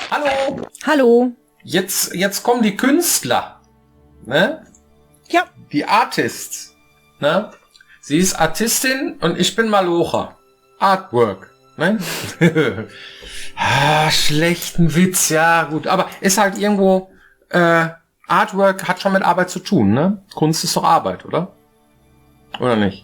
Hallo. Hallo. Jetzt kommen die Künstler, ne? Ja. Die Artists, ne? Sie ist Artistin und ich bin Malocher. Artwork, ne? Schlechten Witz, ja gut. Aber ist halt irgendwo, Artwork hat schon mit Arbeit zu tun, ne? Kunst ist doch Arbeit, oder? Oder nicht?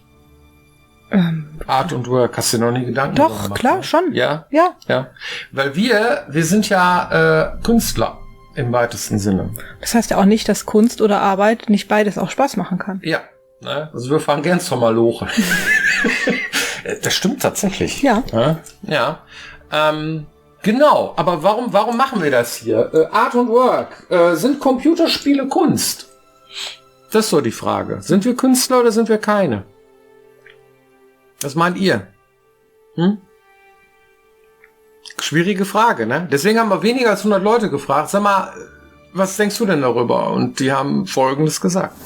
Art und Work, hast du dir noch nie Gedanken darüber Doch, gemacht, klar, ne? schon. Ja? Ja. Ja. Weil wir sind ja Künstler im weitesten Sinne. Das heißt ja auch nicht, dass Kunst oder Arbeit nicht beides auch Spaß machen kann. Ja. Ne? Also wir fahren gern zur Maloche. Das stimmt tatsächlich. Ja. Ja. Genau, aber warum machen wir das hier? Art und Work. Sind Computerspiele Kunst? Das ist so die Frage. Sind wir Künstler oder sind wir keine? Was meint ihr? Schwierige Frage, ne? Deswegen haben wir weniger als 100 Leute gefragt. Sag mal, was denkst du denn darüber? Und die haben Folgendes gesagt.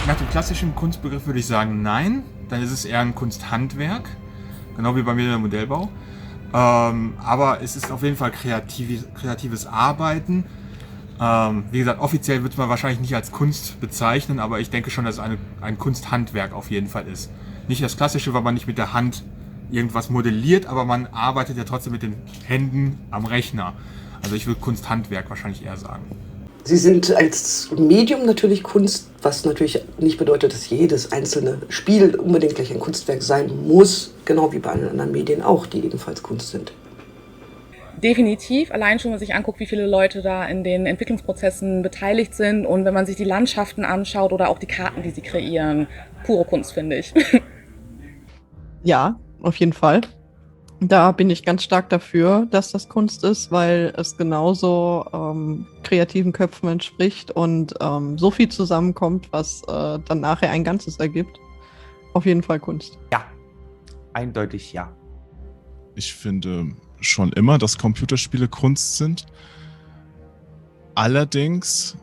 Nach dem klassischen Kunstbegriff würde ich sagen, nein. Dann ist es eher ein Kunsthandwerk. Genau wie bei mir der Modellbau. Aber es ist auf jeden Fall kreatives Arbeiten. Wie gesagt, offiziell wird man wahrscheinlich nicht als Kunst bezeichnen, aber ich denke schon, dass es ein Kunsthandwerk auf jeden Fall ist. Nicht das Klassische, weil man nicht mit der Hand irgendwas modelliert, aber man arbeitet ja trotzdem mit den Händen am Rechner. Also ich würde Kunsthandwerk wahrscheinlich eher sagen. Sie sind als Medium natürlich Kunst, was natürlich nicht bedeutet, dass jedes einzelne Spiel unbedingt gleich ein Kunstwerk sein muss, genau wie bei allen anderen Medien auch, die ebenfalls Kunst sind. Definitiv, allein schon, wenn man sich anguckt, wie viele Leute da in den Entwicklungsprozessen beteiligt sind und wenn man sich die Landschaften anschaut oder auch die Karten, die sie kreieren, pure Kunst, finde ich. Ja, auf jeden Fall. Da bin ich ganz stark dafür, dass das Kunst ist, weil es genauso kreativen Köpfen entspricht und so viel zusammenkommt, was dann nachher ein Ganzes ergibt. Auf jeden Fall Kunst. Ja, eindeutig ja. Ich finde schon immer, dass Computerspiele Kunst sind. Allerdings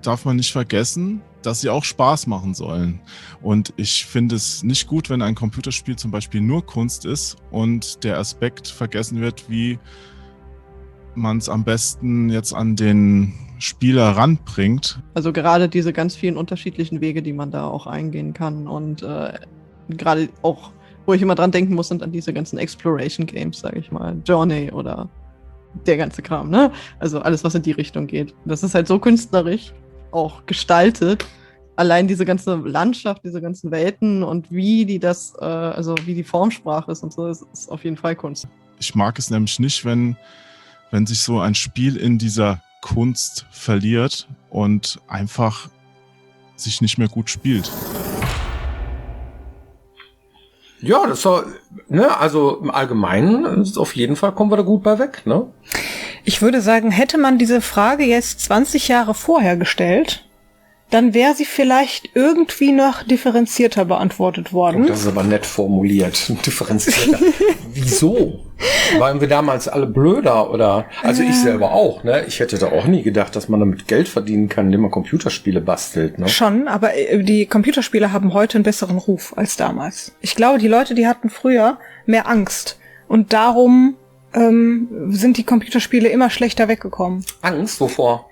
darf man nicht vergessen, dass sie auch Spaß machen sollen. Und ich finde es nicht gut, wenn ein Computerspiel zum Beispiel nur Kunst ist und der Aspekt vergessen wird, wie man es am besten jetzt an den Spieler ranbringt. Also gerade diese ganz vielen unterschiedlichen Wege, die man da auch eingehen kann und gerade auch, wo ich immer dran denken muss, sind an diese ganzen Exploration Games, sage ich mal, Journey oder der ganze Kram, ne? Also alles, was in die Richtung geht. Das ist halt so künstlerisch auch gestaltet. Allein diese ganze Landschaft, diese ganzen Welten und wie die das, also wie die Formsprache ist und so, ist auf jeden Fall Kunst. Ich mag es nämlich nicht, wenn sich so ein Spiel in dieser Kunst verliert und einfach sich nicht mehr gut spielt. Ja, das soll, ne, also im Allgemeinen ist auf jeden Fall kommen wir da gut bei weg, ne? Ich würde sagen, hätte man diese Frage jetzt 20 Jahre vorher gestellt, dann wäre sie vielleicht irgendwie noch differenzierter beantwortet worden. Oh, das ist aber nett formuliert. Differenzierter. Wieso? Waren wir damals alle blöder oder? Also ich selber auch, ne? Ich hätte da auch nie gedacht, dass man damit Geld verdienen kann, indem man Computerspiele bastelt, ne? Schon, aber die Computerspiele haben heute einen besseren Ruf als damals. Ich glaube, die Leute, die hatten früher mehr Angst. Und darum sind die Computerspiele immer schlechter weggekommen. Angst? Wovor?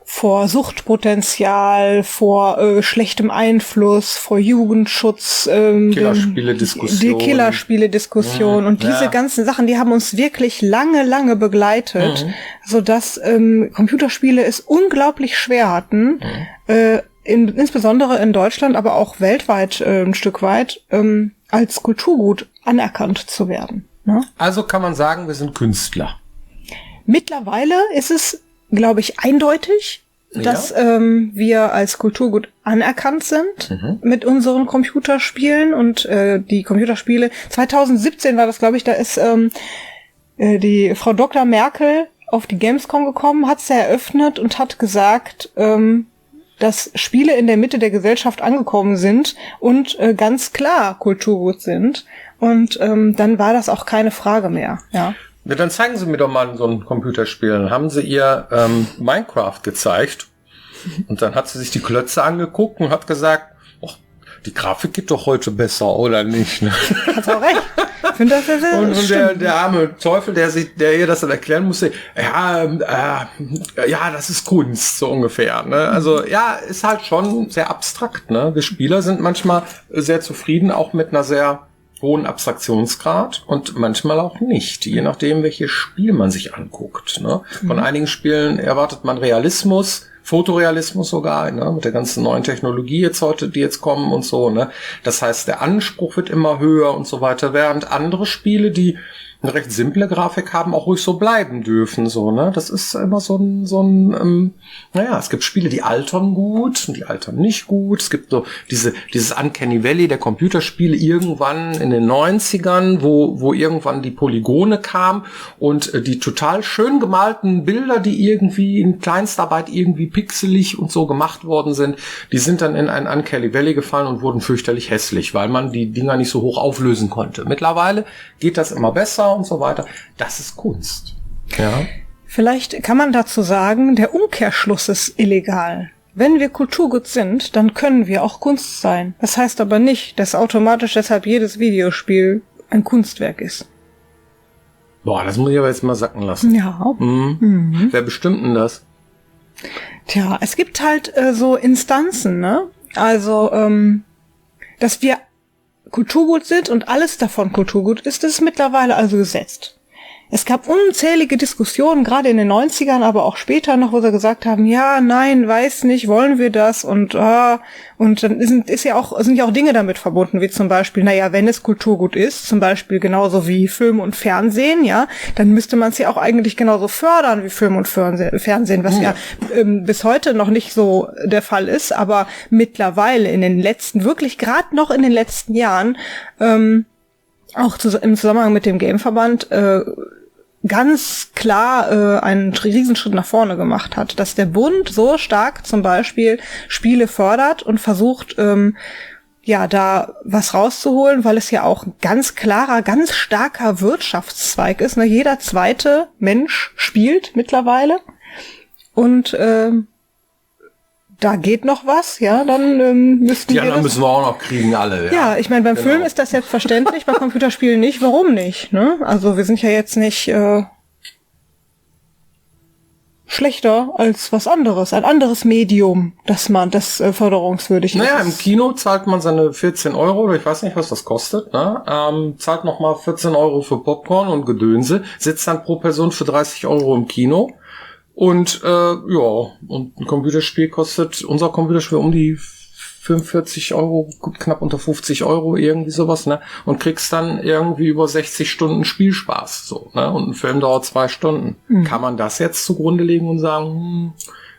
Vor Suchtpotenzial, vor schlechtem Einfluss, vor Jugendschutz, Killerspiele-Diskussion. Die Killerspiele-Diskussion und diese ganzen Sachen, die haben uns wirklich lange, lange begleitet, sodass Computerspiele es unglaublich schwer hatten, insbesondere in Deutschland, aber auch weltweit ein Stück weit, als Kulturgut anerkannt zu werden. Ne? Also kann man sagen, wir sind Künstler. Mittlerweile ist es, glaube ich, eindeutig, dass wir als Kulturgut anerkannt sind mit unseren Computerspielen und die Computerspiele. 2017 war das, glaube ich, da ist die Frau Dr. Merkel auf die Gamescom gekommen, hat es eröffnet und hat gesagt, dass Spiele in der Mitte der Gesellschaft angekommen sind und ganz klar Kulturgut sind. Und dann war das auch keine Frage mehr. Ja. Ja, dann zeigen Sie mir doch mal so ein Computerspiel. Dann haben Sie ihr Minecraft gezeigt und dann hat sie sich die Klötze angeguckt und hat gesagt, oh, die Grafik geht doch heute besser, oder nicht? Ne? Hast auch recht. Ich finde das sehr Und der arme Teufel, der ihr das dann erklären musste, ja, das ist Kunst, so ungefähr. Ne? Also ja, ist halt schon sehr abstrakt. Ne? Wir Spieler sind manchmal sehr zufrieden, auch mit einer sehr hohen Abstraktionsgrad und manchmal auch nicht, je nachdem, welches Spiel man sich anguckt. Ne? Von einigen Spielen erwartet man Realismus, Fotorealismus sogar, ne? Mit der ganzen neuen Technologie jetzt heute, die jetzt kommen und so. Ne? Das heißt, der Anspruch wird immer höher und so weiter, während andere Spiele, die eine recht simple Grafik haben, auch ruhig so bleiben dürfen. So, ne? Das ist immer so ein es gibt Spiele, die altern gut und die altern nicht gut. Es gibt so dieses Uncanny Valley der Computerspiele irgendwann in den 90ern, wo irgendwann die Polygone kam und die total schön gemalten Bilder, die irgendwie in Kleinstarbeit irgendwie pixelig und so gemacht worden sind, die sind dann in ein Uncanny Valley gefallen und wurden fürchterlich hässlich, weil man die Dinger nicht so hoch auflösen konnte. Mittlerweile geht das immer besser und so weiter. Das ist Kunst. Ja. Vielleicht kann man dazu sagen, der Umkehrschluss ist illegal. Wenn wir Kulturgut sind, dann können wir auch Kunst sein. Das heißt aber nicht, dass automatisch deshalb jedes Videospiel ein Kunstwerk ist. Boah, das muss ich aber jetzt mal sacken lassen. Ja. Wer bestimmt denn das? Tja, es gibt halt so Instanzen, ne? Also, dass wir Kulturgut sind und alles davon Kulturgut ist, das ist mittlerweile also gesetzt. Es gab unzählige Diskussionen, gerade in den 90ern, aber auch später noch, wo sie gesagt haben, ja, nein, weiß nicht, wollen wir das und dann sind ja auch Dinge damit verbunden, wie zum Beispiel, wenn es Kulturgut ist, zum Beispiel genauso wie Film und Fernsehen, ja, dann müsste man es ja auch eigentlich genauso fördern wie Film und Fernsehen, was bis heute noch nicht so der Fall ist, aber mittlerweile wirklich gerade noch in den letzten Jahren, auch im Zusammenhang mit dem Gameverband ganz klar einen Riesenschritt nach vorne gemacht hat, dass der Bund so stark zum Beispiel Spiele fördert und versucht, da was rauszuholen, weil es ja auch ein ganz klarer, ganz starker Wirtschaftszweig ist. Ne? Jeder zweite Mensch spielt mittlerweile und da geht noch was, ja, dann müssten die anderen müssen wir auch noch kriegen, alle. Ja, ich meine, beim Film ist das selbstverständlich, bei Computerspielen nicht. Warum nicht? Ne? Also wir sind ja jetzt nicht schlechter als was anderes, ein anderes Medium, das förderungswürdig ist. Naja, im Kino zahlt man seine 14 Euro, oder ich weiß nicht, was das kostet, ne? Zahlt nochmal 14 Euro für Popcorn und Gedönse, sitzt dann pro Person für 30 Euro im Kino. Und und ein Computerspiel kostet, unser Computerspiel um die 45 Euro, knapp unter 50 Euro, irgendwie sowas, ne? Und kriegst dann irgendwie über 60 Stunden Spielspaß, so, ne? Und ein Film dauert 2 Stunden. Kann man das jetzt zugrunde legen und sagen,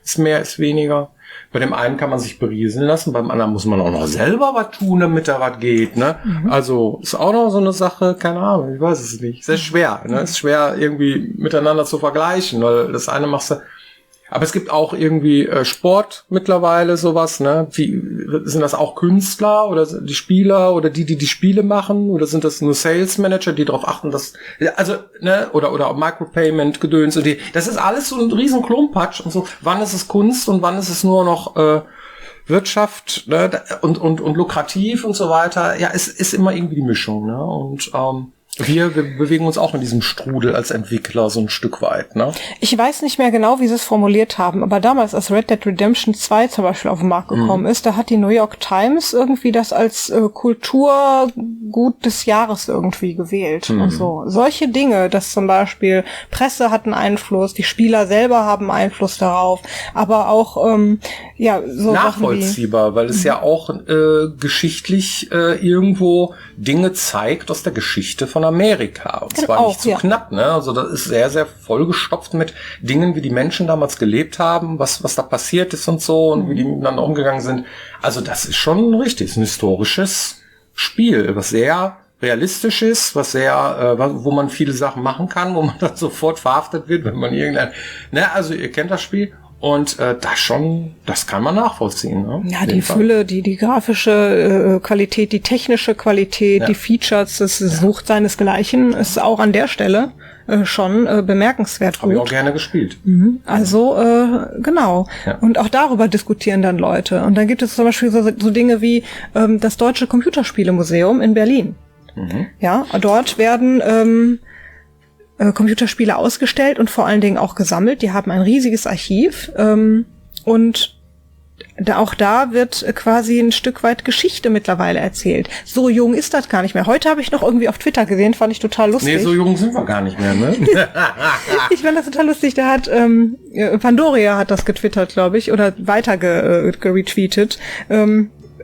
ist mehr, ist weniger? Bei dem einen kann man sich berieseln lassen, beim anderen muss man auch noch selber was tun, damit da was geht, ne? Also, ist auch noch so eine Sache, keine Ahnung, ich weiß es nicht. Sehr schwer, ne? Ist schwer irgendwie miteinander zu vergleichen, weil das eine machst du. Aber es gibt auch irgendwie Sport mittlerweile, sowas, ne? Sind das auch Künstler oder die Spieler oder die Spiele machen? Oder sind das nur Sales Manager, die darauf achten, dass, also, ne? Oder Micropayment, Gedöns und das ist alles so ein riesen Klumpatsch und so. Wann ist es Kunst und wann ist es nur noch Wirtschaft, ne? Und lukrativ und so weiter? Ja, es ist immer irgendwie die Mischung, ne? Und wir bewegen uns auch in diesem Strudel als Entwickler so ein Stück weit, ne? Ich weiß nicht mehr genau, wie sie es formuliert haben, aber damals, als Red Dead Redemption 2 zum Beispiel auf den Markt gekommen ist, da hat die New York Times irgendwie das als Kulturgut des Jahres irgendwie gewählt und so. Solche Dinge, dass zum Beispiel Presse hat einen Einfluss, die Spieler selber haben Einfluss darauf, aber auch, so nachvollziehbar, weil es ja auch geschichtlich irgendwo Dinge zeigt aus der Geschichte von Amerika. Und zwar nicht zu knapp, ne? Also das ist sehr, sehr vollgestopft mit Dingen, wie die Menschen damals gelebt haben, was da passiert ist und so und wie die miteinander umgegangen sind. Also das ist schon richtig, ein historisches Spiel, was sehr realistisch ist, was sehr, wo man viele Sachen machen kann, wo man dann sofort verhaftet wird, wenn man also ihr kennt das Spiel. Und das kann man nachvollziehen. Ne? Ja, die Fülle, die grafische Qualität, die technische Qualität, die Features, das sucht seinesgleichen, ist auch an der Stelle schon bemerkenswert Habe ich auch gut. gerne gespielt. Also, genau. Ja. Und auch darüber diskutieren dann Leute. Und dann gibt es zum Beispiel so Dinge wie das Deutsche Computerspielemuseum in Berlin. Ja, dort werden Computerspiele ausgestellt und vor allen Dingen auch gesammelt. Die haben ein riesiges Archiv und auch da wird quasi ein Stück weit Geschichte mittlerweile erzählt. So jung ist das gar nicht mehr. Heute habe ich noch irgendwie auf Twitter gesehen, fand ich total lustig. Nee, so jung sind wir gar nicht mehr, ne? Ich fand das total lustig. Da hat Pandoria hat das getwittert, glaube ich, oder weiter geretweetet.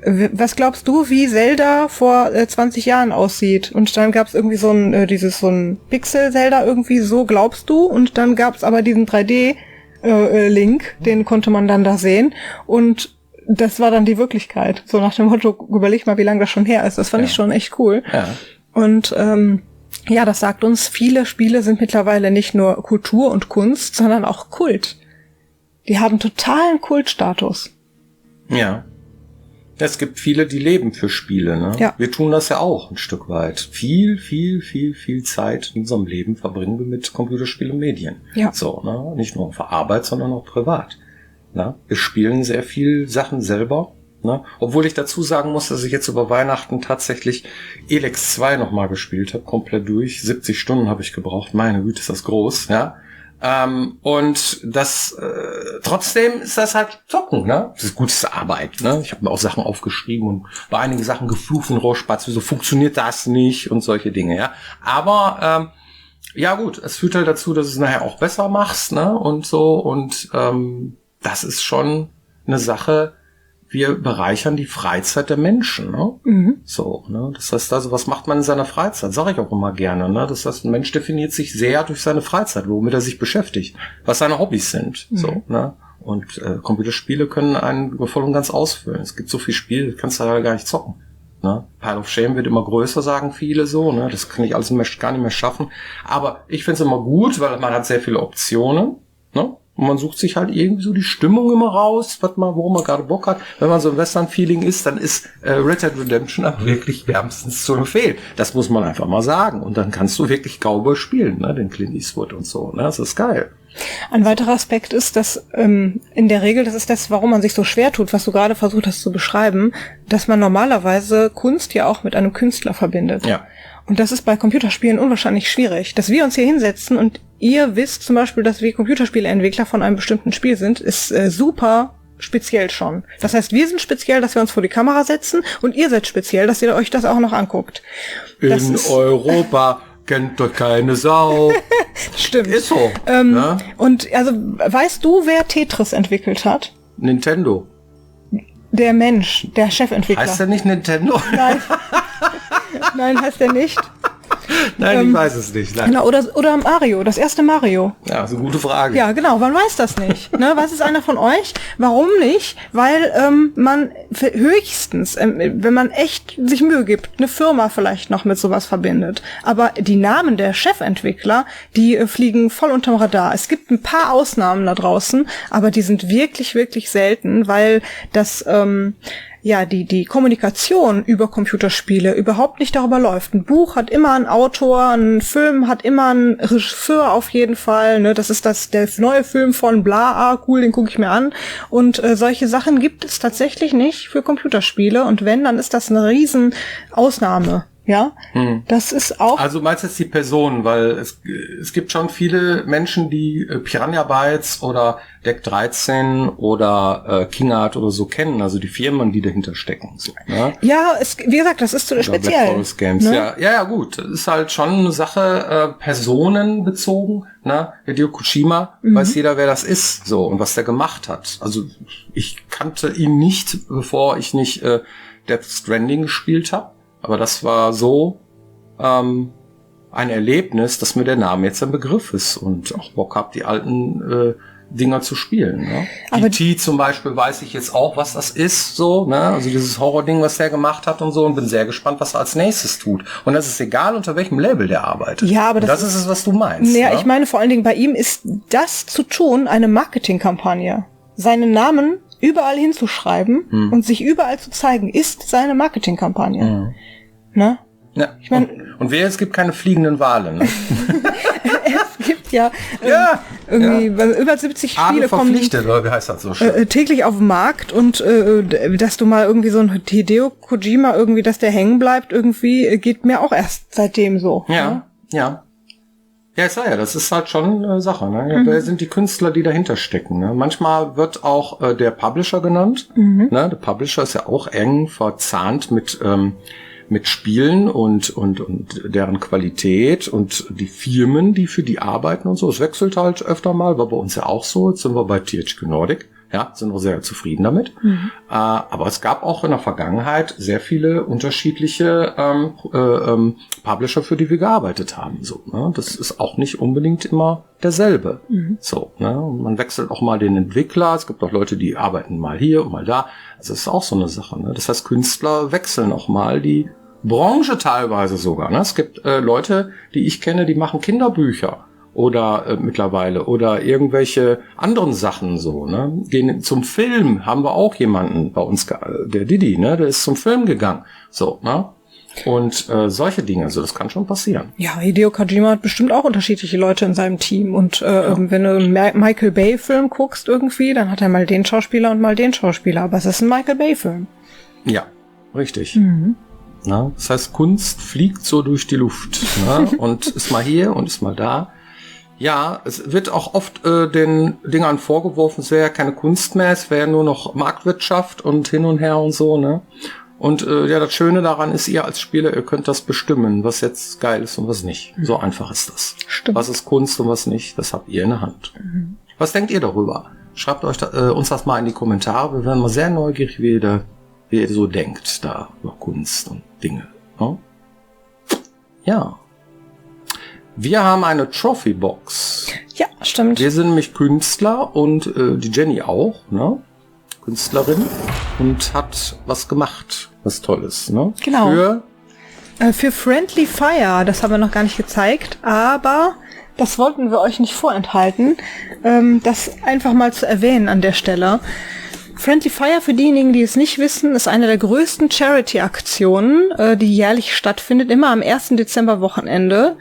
Was glaubst du, wie Zelda vor 20 Jahren aussieht? Und dann gab es irgendwie so ein Pixel-Zelda irgendwie, so glaubst du? Und dann gab es aber diesen 3D Link, den konnte man dann da sehen. Und das war dann die Wirklichkeit. So nach dem Motto, überleg mal, wie lange das schon her ist. Das fand ich schon echt cool. Ja. Und ja, das sagt uns, viele Spiele sind mittlerweile nicht nur Kultur und Kunst, sondern auch Kult. Die haben totalen Kultstatus. Ja. Es gibt viele, die leben für Spiele, ne? Ja. Wir tun das ja auch ein Stück weit. Viel Zeit in unserem Leben verbringen wir mit Computerspielen und Medien. Ja. So, ne? Nicht nur für Arbeit, sondern auch privat. Ne? Wir spielen sehr viel Sachen selber. Ne? Obwohl ich dazu sagen muss, dass ich jetzt über Weihnachten tatsächlich Elex 2 nochmal gespielt habe, komplett durch. 70 Stunden habe ich gebraucht. Meine Güte, ist das groß, ja. Und das trotzdem ist das halt Zocken, ne? Das ist gute Arbeit, ne? Ich habe mir auch Sachen aufgeschrieben und bei einigen Sachen geflucht und Rohrspatz, wieso funktioniert das nicht und solche Dinge, ja. Aber ja gut, es führt halt dazu, dass du es nachher auch besser machst, ne? Und so, und das ist schon eine Sache. Wir bereichern die Freizeit der Menschen, ne? So, ne? Das heißt also, was macht man in seiner Freizeit? Sag ich auch immer gerne, ne? Das heißt, ein Mensch definiert sich sehr durch seine Freizeit, womit er sich beschäftigt, was seine Hobbys sind, so, ne? Und Computerspiele können einen voll und ganz ausfüllen. Es gibt so viel Spiele, das kannst du halt gar nicht zocken, ne? Pile of Shame wird immer größer, sagen viele so, ne? Das kann ich alles gar nicht mehr schaffen. Aber ich finde es immer gut, weil man hat sehr viele Optionen, ne? Und man sucht sich halt irgendwie so die Stimmung immer raus, worum man gerade Bock hat. Wenn man so im Western-Feeling ist, dann ist Red Dead Redemption auch wirklich wärmstens zu empfehlen. Das muss man einfach mal sagen. Und dann kannst du wirklich Cowboy spielen, ne? Den Clint Eastwood und so. Ne? Das ist geil. Ein weiterer Aspekt ist, dass in der Regel, das ist das, warum man sich so schwer tut, was du gerade versucht hast zu beschreiben, dass man normalerweise Kunst ja auch mit einem Künstler verbindet. Ja. Und das ist bei Computerspielen unwahrscheinlich schwierig. Dass wir uns hier hinsetzen und ihr wisst zum Beispiel, dass wir Computerspieleentwickler von einem bestimmten Spiel sind, ist super speziell schon. Das heißt, wir sind speziell, dass wir uns vor die Kamera setzen und ihr seid speziell, dass ihr euch das auch noch anguckt. Das in Europa kennt doch keine Sau. Stimmt. Ist so. Ne? Und also, weißt du, wer Tetris entwickelt hat? Nintendo. Der Mensch, der Chefentwickler. Heißt der nicht Nintendo? Nein. Nein, heißt der nicht. Nein, ich weiß es nicht. Nein. Genau, oder Mario, das erste Mario. Ja, ist eine gute Frage. Ja, genau, man weiß das nicht. Ne? Weiß es einer von euch? Warum nicht? Weil man höchstens, wenn man echt sich Mühe gibt, eine Firma vielleicht noch mit sowas verbindet. Aber die Namen der Chefentwickler, die fliegen voll unterm Radar. Es gibt ein paar Ausnahmen da draußen, aber die sind wirklich, wirklich selten, weil das ja, die Kommunikation über Computerspiele überhaupt nicht darüber läuft. Ein Buch hat immer einen Autor, ein Film hat immer einen Regisseur auf jeden Fall, ne? Das ist der neue Film von bla, cool, den gucke ich mir an. Und solche Sachen gibt es tatsächlich nicht für Computerspiele. Und wenn, dann ist das eine riesen Ausnahme. Ja, das ist auch... Also meinst du jetzt die Personen, weil es gibt schon viele Menschen, die Piranha Bytes oder Deck 13 oder Kingart oder so kennen, also die Firmen, die dahinter stecken. So, ne? Ja, wie gesagt, das ist so oder speziell. Black Forest Games, ne? Ja, gut. Das ist halt schon eine Sache, personenbezogen. Ne? Hideo Kojima, weiß jeder, wer das ist, so, und was der gemacht hat. Also ich kannte ihn nicht, bevor ich nicht Death Stranding gespielt habe. Aber das war so ein Erlebnis, dass mir der Name jetzt ein Begriff ist und auch Bock hab, die alten Dinger zu spielen. Ne? Aber E.T. zum Beispiel weiß ich jetzt auch, was das ist, so, ne? Also dieses Horror-Ding, was der gemacht hat und so, und bin sehr gespannt, was er als nächstes tut. Und das ist egal, unter welchem Label der arbeitet. Ja, aber und das ist es, was du meinst. Ja, ne? ich meine vor allen Dingen, bei ihm ist das zu tun eine Marketingkampagne. Seinen Namen überall hinzuschreiben und sich überall zu zeigen, ist seine Marketingkampagne. Ne? Ja. Ich mein, Und es gibt keine fliegenden Wale, ne? Es gibt ja, irgendwie über 70 Spiele kommen verpflichtet, oder wie heißt das so schön? Täglich auf den Markt und dass du mal irgendwie so ein Hideo Kojima irgendwie, dass der hängen bleibt, irgendwie geht mir auch erst seitdem so. Ja. Ja, ich sag ja, das ist halt schon Sache. Ne? Wer sind die Künstler, die dahinter stecken? Ne? Manchmal wird auch der Publisher genannt. Ne? Der Publisher ist ja auch eng verzahnt mit Spielen und deren Qualität und die Firmen, die für die arbeiten und so. Es wechselt halt öfter mal, war bei uns ja auch so. Jetzt sind wir bei THQ Nordic. Ja, sind wir sehr zufrieden damit. Aber es gab auch in der Vergangenheit sehr viele unterschiedliche Publisher, für die wir gearbeitet haben. So, ne? Das ist auch nicht unbedingt immer derselbe. So, ne? Man wechselt auch mal den Entwickler. Es gibt auch Leute, die arbeiten mal hier und mal da. Also das ist auch so eine Sache. Ne? Das heißt, Künstler wechseln auch mal die Branche teilweise sogar. Ne? Es gibt Leute, die ich kenne, die machen Kinderbücher. Oder mittlerweile oder irgendwelche anderen Sachen so, ne? Gehen zum Film, haben wir auch jemanden bei uns, der Didi, ne? Der ist zum Film gegangen, so, ne? Und solche Dinge, also das kann schon passieren. Ja, Hideo Kojima hat bestimmt auch unterschiedliche Leute in seinem Team und wenn du einen Michael Bay Film guckst irgendwie, dann hat er mal den Schauspieler und mal den Schauspieler, aber es ist ein Michael Bay Film. Ja, richtig. Na, das heißt, Kunst fliegt so durch die Luft, ne? Und ist mal hier und ist mal da. Ja, es wird auch oft den Dingern vorgeworfen, es wäre ja keine Kunst mehr, es wäre nur noch Marktwirtschaft und hin und her und so, ne? Und das Schöne daran ist, ihr als Spieler, ihr könnt das bestimmen, was jetzt geil ist und was nicht. So einfach ist das. Stimmt. Was ist Kunst und was nicht, das habt ihr in der Hand. Was denkt ihr darüber? Schreibt euch uns das mal in die Kommentare, wir werden mal sehr neugierig, wie ihr so denkt da über Kunst und Dinge. Ne? Ja. Wir haben eine Trophy-Box. Ja, stimmt. Wir sind nämlich Künstler und die Jenny auch, ne? Künstlerin und hat was gemacht, was Tolles, ne? Genau. Für Friendly Fire, das haben wir noch gar nicht gezeigt, aber das wollten wir euch nicht vorenthalten, das einfach mal zu erwähnen an der Stelle. Friendly Fire, für diejenigen, die es nicht wissen, ist eine der größten Charity-Aktionen, die jährlich stattfindet, immer am 1. Dezember-Wochenende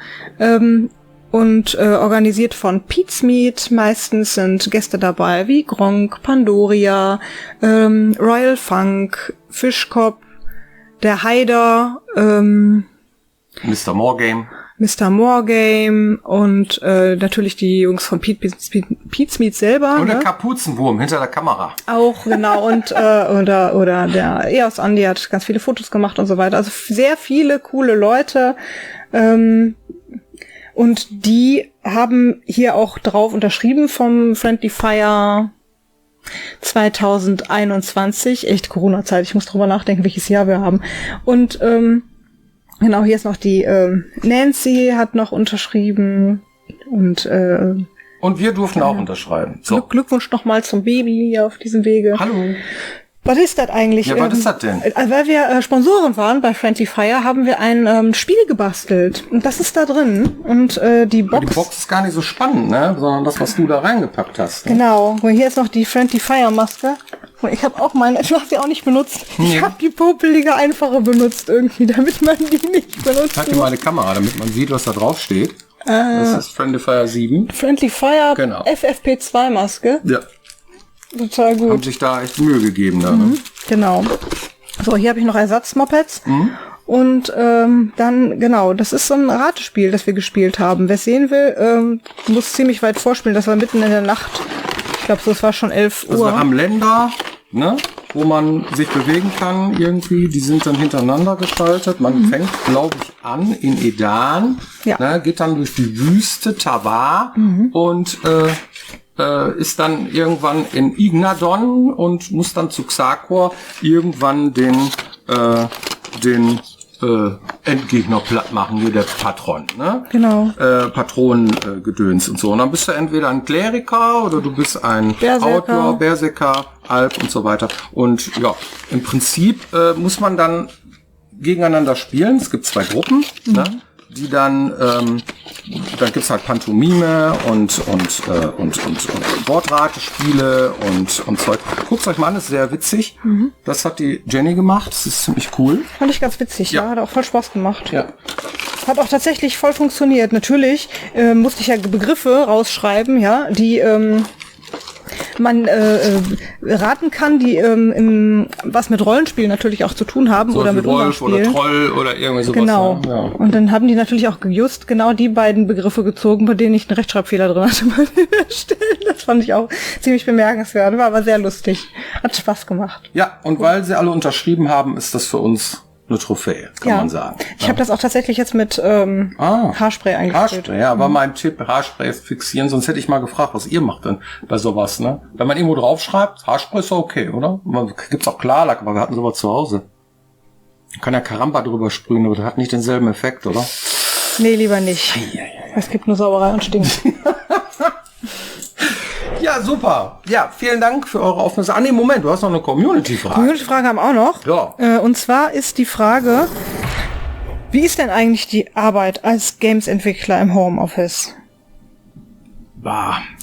und organisiert von Pete's Meat. Meistens sind Gäste dabei wie Gronk, Pandoria, Royal Funk, Fischkopf, der Haider, Mr. Morgame. Mr. Morgame und natürlich die Jungs von Pete's Meat selber. Und der Kapuzenwurm hinter der Kamera. Auch, genau. Und oder der EOS Andi hat ganz viele Fotos gemacht und so weiter. Also sehr viele coole Leute. Und die haben hier auch drauf unterschrieben vom Friendly Fire 2021. Echt Corona-Zeit. Ich muss drüber nachdenken, welches Jahr wir haben. Und genau, hier ist noch die Nancy hat noch unterschrieben und wir durften auch unterschreiben. So. Glückwunsch nochmal zum Baby hier auf diesem Wege. Hallo. Was ist das eigentlich? Ja, was ist das denn? Weil wir Sponsoren waren bei Friendly Fire, haben wir ein Spiel gebastelt. Und das ist da drin. Und die Box... Die Box ist gar nicht so spannend, ne? Sondern das, was du da reingepackt hast. Ne? Genau. Und hier ist noch die Friendly Fire Maske. Und ich habe auch meine... Du hast sie auch nicht benutzt. Ich habe die popelige, einfache benutzt irgendwie, damit man die nicht benutzt. Ich halte mal eine Kamera, damit man sieht, was da drauf steht. Das ist Friendly Fire 7. Friendly Fire genau. FFP2 Maske. Ja. Total gut. Haben sich da echt Mühe gegeben. Da, ne? Genau. So, hier habe ich noch Ersatzmopeds. Und dann, genau, das ist so ein Ratespiel, das wir gespielt haben. Wer es sehen will, muss ziemlich weit vorspielen. Das war mitten in der Nacht. Ich glaube, so, es war schon 11 Uhr. Also wir haben Länder, ne, wo man sich bewegen kann irgendwie. Die sind dann hintereinander geschaltet. Man fängt, glaube ich, an in Edan. Ja. Ne, geht dann durch die Wüste Tavar und ist dann irgendwann in Ignadon und muss dann zu Xakor irgendwann den Endgegner platt machen, hier der Patron, ne? Genau. Patronengedöns und so. Und dann bist du entweder ein Kleriker oder du bist ein Outlaw, Berserker, Alp und so weiter. Und ja, im Prinzip muss man dann gegeneinander spielen. Es gibt 2 Gruppen, ne? Die dann gibt's halt Pantomime und Wortratespiele und Zeug. Guckt's euch mal an, ist sehr witzig. Das hat die Jenny gemacht, das ist ziemlich cool. Fand ich ganz witzig, ja. Hat auch voll Spaß gemacht. Ja. Hat auch tatsächlich voll funktioniert. Natürlich musste ich ja Begriffe rausschreiben, ja, die man raten kann, die was mit Rollenspielen natürlich auch zu tun haben, So oder wie mit Wolf oder Umgangsspielen. Troll oder irgendwie sowas. Genau. Ja. Und dann haben die natürlich auch just genau die beiden Begriffe gezogen, bei denen ich einen Rechtschreibfehler drin hatte bei den Stellen. Das fand ich auch ziemlich bemerkenswert. War aber sehr lustig. Hat Spaß gemacht. Ja, und weil sie alle unterschrieben haben, ist das für uns eine Trophäe, kann man sagen. Ich habe das auch tatsächlich jetzt mit Haarspray eingespielt. Haarspray, ja, war mein Tipp, Haarspray fixieren, sonst hätte ich mal gefragt, was ihr macht denn bei sowas, ne? Wenn man irgendwo draufschreibt, Haarspray ist doch okay, oder? Gibt's auch Klarlack, aber wir hatten sowas zu Hause. Man kann ja Karamba drüber sprühen, aber das hat nicht denselben Effekt, oder? Nee, lieber nicht. Es gibt nur Sauerei und Stink. Ja, super. Ja, vielen Dank für eure Aufmerksamkeit. Ah, nee, Moment, du hast noch eine Community-Frage. Community-Frage haben wir auch noch. Ja. Und zwar ist die Frage, wie ist denn eigentlich die Arbeit als Games-Entwickler im Homeoffice?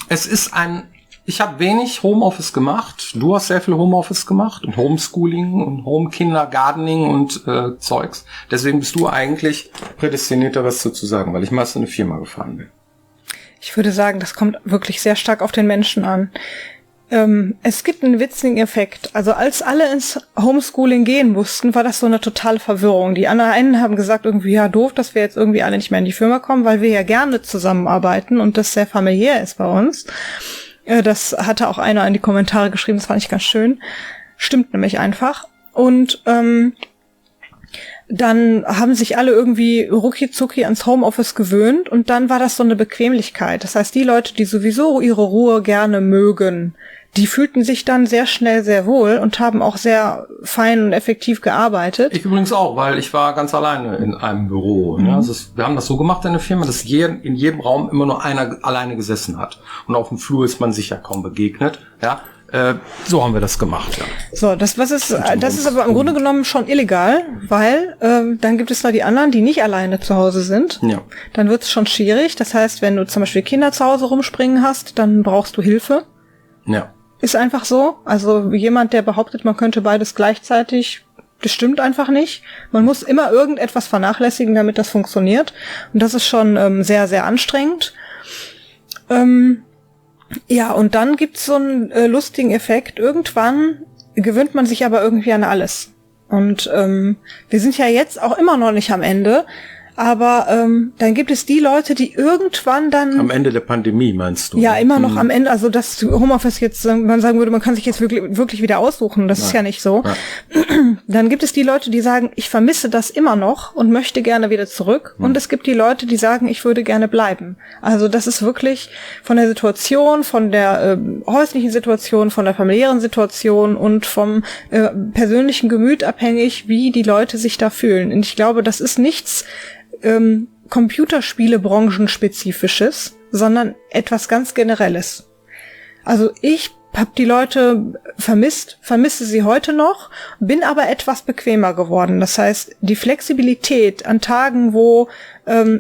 Es ist ich habe wenig Homeoffice gemacht. Du hast sehr viel Homeoffice gemacht und Homeschooling und Homekindergartening und Zeugs. Deswegen bist du eigentlich prädestinierter, was dazu sagen, weil ich meist in eine Firma gefahren bin. Ich würde sagen, das kommt wirklich sehr stark auf den Menschen an. Es gibt einen witzigen Effekt. Also als alle ins Homeschooling gehen mussten, war das so eine totale Verwirrung. Die einen haben gesagt irgendwie, ja doof, dass wir jetzt irgendwie alle nicht mehr in die Firma kommen, weil wir ja gerne zusammenarbeiten und das sehr familiär ist bei uns. Das hatte auch einer in die Kommentare geschrieben, das fand ich ganz schön. Stimmt nämlich einfach. Und dann haben sich alle irgendwie rucki-zucki ans Homeoffice gewöhnt und dann war das so eine Bequemlichkeit. Das heißt, die Leute, die sowieso ihre Ruhe gerne mögen, die fühlten sich dann sehr schnell sehr wohl und haben auch sehr fein und effektiv gearbeitet. Ich übrigens auch, weil ich war ganz alleine in einem Büro. Ne? Also wir haben das so gemacht in der Firma, dass in jedem Raum immer nur einer alleine gesessen hat. Und auf dem Flur ist man sich ja kaum begegnet. Ja, so haben wir das gemacht. Ja. So, das ist aber im Grunde genommen schon illegal, weil dann gibt es da die anderen, die nicht alleine zu Hause sind. Ja. Dann wird es schon schwierig. Das heißt, wenn du zum Beispiel Kinder zu Hause rumspringen hast, dann brauchst du Hilfe. Ja. Ist einfach so. Also jemand, der behauptet, man könnte beides gleichzeitig, das stimmt einfach nicht. Man muss immer irgendetwas vernachlässigen, damit das funktioniert. Und das ist schon sehr, sehr anstrengend. Ja, und dann gibt's so einen lustigen Effekt. Irgendwann gewöhnt man sich aber irgendwie an alles. Und wir sind ja jetzt auch immer noch nicht am Ende. Aber dann gibt es die Leute, die irgendwann dann... Am Ende der Pandemie, meinst du? Ja, immer noch am Ende. Also das Homeoffice jetzt, man sagen würde, man kann sich jetzt wirklich wieder aussuchen. Das ist ja nicht so. Ja. Dann gibt es die Leute, die sagen, ich vermisse das immer noch und möchte gerne wieder zurück. Und es gibt die Leute, die sagen, ich würde gerne bleiben. Also das ist wirklich von der Situation, von der häuslichen Situation, von der familiären Situation und vom persönlichen Gemüt abhängig, wie die Leute sich da fühlen. Und ich glaube, das ist nichts Computerspiele-branchenspezifisches, sondern etwas ganz Generelles. Also ich habe die Leute vermisse sie heute noch, bin aber etwas bequemer geworden. Das heißt, die Flexibilität an Tagen, wo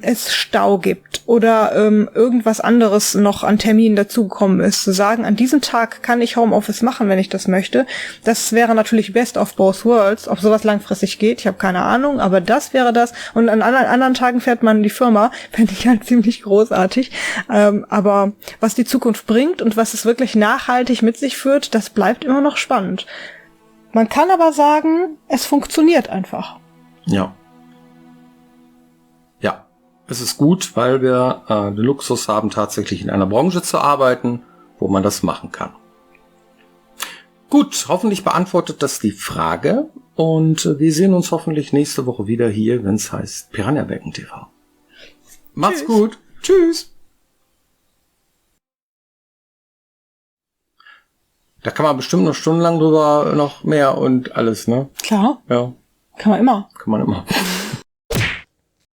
es Stau gibt oder irgendwas anderes noch an Terminen dazugekommen ist, zu sagen, an diesem Tag kann ich Homeoffice machen, wenn ich das möchte. Das wäre natürlich best of both worlds. Ob sowas langfristig geht, ich habe keine Ahnung, aber das wäre das. Und an anderen Tagen fährt man in die Firma, fände ich halt ziemlich großartig. Aber was die Zukunft bringt und was es wirklich nachhaltig mit sich führt, das bleibt immer noch spannend. Man kann aber sagen, es funktioniert einfach. Ja. Ja, es ist gut, weil wir den Luxus haben, tatsächlich in einer Branche zu arbeiten, wo man das machen kann. Gut, hoffentlich beantwortet das die Frage und wir sehen uns hoffentlich nächste Woche wieder hier, wenn es heißt Piranha Becken TV. Macht's gut. Tschüss. Da kann man bestimmt noch stundenlang drüber noch mehr und alles, ne? Klar. Ja. Kann man immer. Kann man immer.